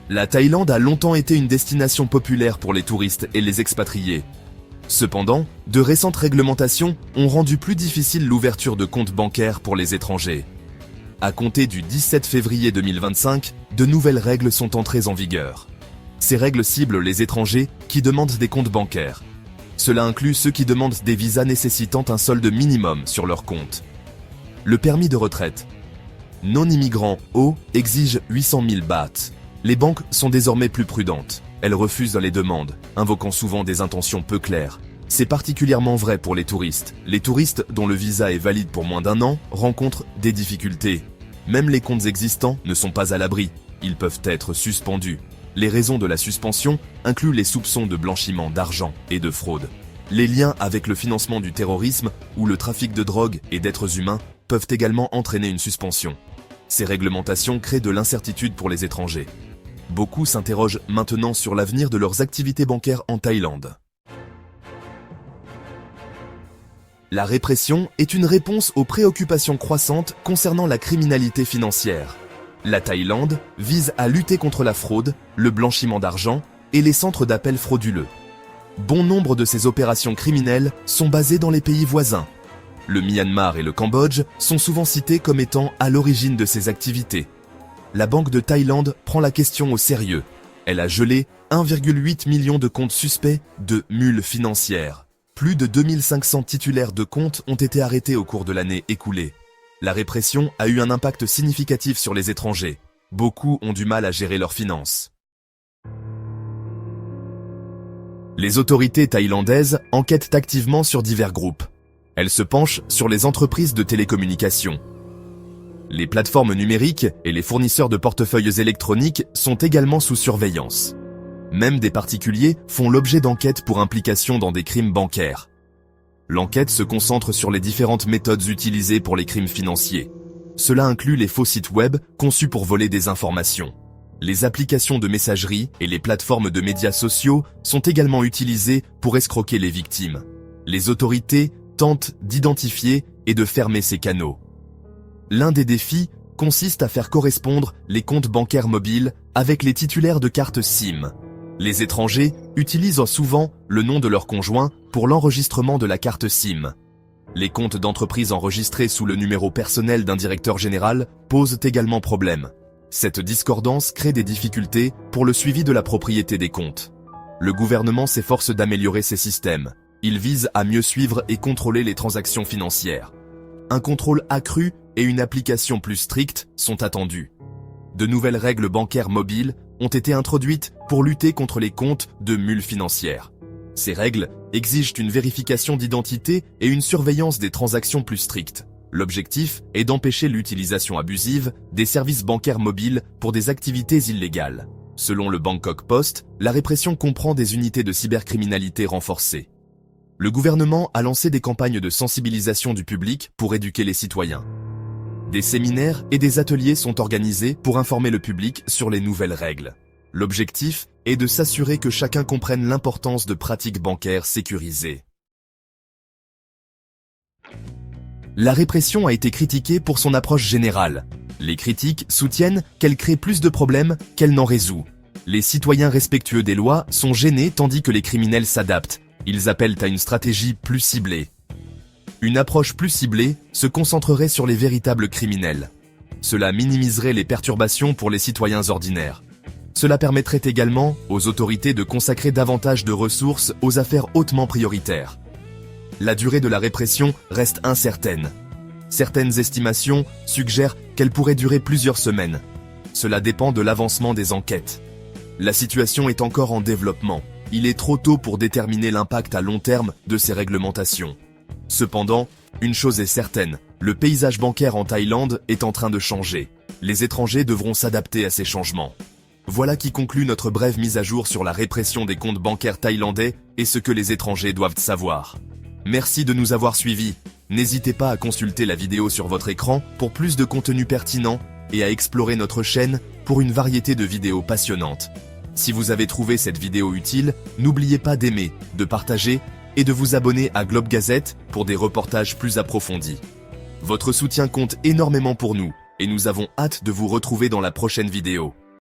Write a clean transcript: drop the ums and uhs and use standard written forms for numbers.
La Thaïlande a longtemps été une destination populaire pour les touristes et les expatriés. Cependant, de récentes réglementations ont rendu plus difficile l'ouverture de comptes bancaires pour les étrangers. À compter du 17 février 2025, de nouvelles règles sont entrées en vigueur. Ces règles ciblent les étrangers qui demandent des comptes bancaires. Cela inclut ceux qui demandent des visas nécessitant un solde minimum sur leur compte. Le permis de retraite. Non-immigrants O exige 800 000 bahts. Les banques sont désormais plus prudentes. Elles refusent les demandes, invoquant souvent des intentions peu claires. C'est particulièrement vrai pour les touristes. Les touristes dont le visa est valide pour moins d'1 an rencontrent des difficultés. Même les comptes existants ne sont pas à l'abri. Ils peuvent être suspendus. Les raisons de la suspension incluent les soupçons de blanchiment d'argent et de fraude. Les liens avec le financement du terrorisme ou le trafic de drogue et d'êtres humains peuvent également entraîner une suspension. Ces réglementations créent de l'incertitude pour les étrangers. Beaucoup s'interrogent maintenant sur l'avenir de leurs activités bancaires en Thaïlande. La répression est une réponse aux préoccupations croissantes concernant la criminalité financière. La Thaïlande vise à lutter contre la fraude, le blanchiment d'argent et les centres d'appel frauduleux. Bon nombre de ces opérations criminelles sont basées dans les pays voisins. Le Myanmar et le Cambodge sont souvent cités comme étant à l'origine de ces activités. La Banque de Thaïlande prend la question au sérieux. Elle a gelé 1,8 million de comptes suspects de mules financières. Plus de 2500 titulaires de comptes ont été arrêtés au cours de l'année écoulée. La répression a eu un impact significatif sur les étrangers. Beaucoup ont du mal à gérer leurs finances. Les autorités thaïlandaises enquêtent activement sur divers groupes. Elles se penchent sur les entreprises de télécommunications. Les plateformes numériques et les fournisseurs de portefeuilles électroniques sont également sous surveillance. Même des particuliers font l'objet d'enquêtes pour implication dans des crimes bancaires. L'enquête se concentre sur les différentes méthodes utilisées pour les crimes financiers. Cela inclut les faux sites web conçus pour voler des informations. Les applications de messagerie et les plateformes de médias sociaux sont également utilisées pour escroquer les victimes. Les autorités tentent d'identifier et de fermer ces canaux. L'un des défis consiste à faire correspondre les comptes bancaires mobiles avec les titulaires de cartes SIM. Les étrangers utilisent souvent le nom de leur conjoint pour l'enregistrement de la carte SIM. Les comptes d'entreprise enregistrés sous le numéro personnel d'un directeur général posent également problème. Cette discordance crée des difficultés pour le suivi de la propriété des comptes. Le gouvernement s'efforce d'améliorer ces systèmes. Il vise à mieux suivre et contrôler les transactions financières. Un contrôle accru et une application plus stricte sont attendus. De nouvelles règles bancaires mobiles ont été introduites pour lutter contre les comptes de mules financières. Ces règles exigent une vérification d'identité et une surveillance des transactions plus strictes. L'objectif est d'empêcher l'utilisation abusive des services bancaires mobiles pour des activités illégales. Selon le Bangkok Post, la répression comprend des unités de cybercriminalité renforcées. Le gouvernement a lancé des campagnes de sensibilisation du public pour éduquer les citoyens. Des séminaires et des ateliers sont organisés pour informer le public sur les nouvelles règles. L'objectif est de s'assurer que chacun comprenne l'importance de pratiques bancaires sécurisées. La répression a été critiquée pour son approche générale. Les critiques soutiennent qu'elle crée plus de problèmes qu'elle n'en résout. Les citoyens respectueux des lois sont gênés tandis que les criminels s'adaptent. Ils appellent à une stratégie plus ciblée. Une approche plus ciblée se concentrerait sur les véritables criminels. Cela minimiserait les perturbations pour les citoyens ordinaires. Cela permettrait également aux autorités de consacrer davantage de ressources aux affaires hautement prioritaires. La durée de la répression reste incertaine. Certaines estimations suggèrent qu'elle pourrait durer plusieurs semaines. Cela dépend de l'avancement des enquêtes. La situation est encore en développement. Il est trop tôt pour déterminer l'impact à long terme de ces réglementations. Cependant, une chose est certaine, le paysage bancaire en Thaïlande est en train de changer. Les étrangers devront s'adapter à ces changements. Voilà qui conclut notre brève mise à jour sur la répression des comptes bancaires thaïlandais et ce que les étrangers doivent savoir. Merci de nous avoir suivis. N'hésitez pas à consulter la vidéo sur votre écran pour plus de contenu pertinent et à explorer notre chaîne pour une variété de vidéos passionnantes. Si vous avez trouvé cette vidéo utile, n'oubliez pas d'aimer, de partager et de vous abonner à Globe Gazette pour des reportages plus approfondis. Votre soutien compte énormément pour nous et nous avons hâte de vous retrouver dans la prochaine vidéo.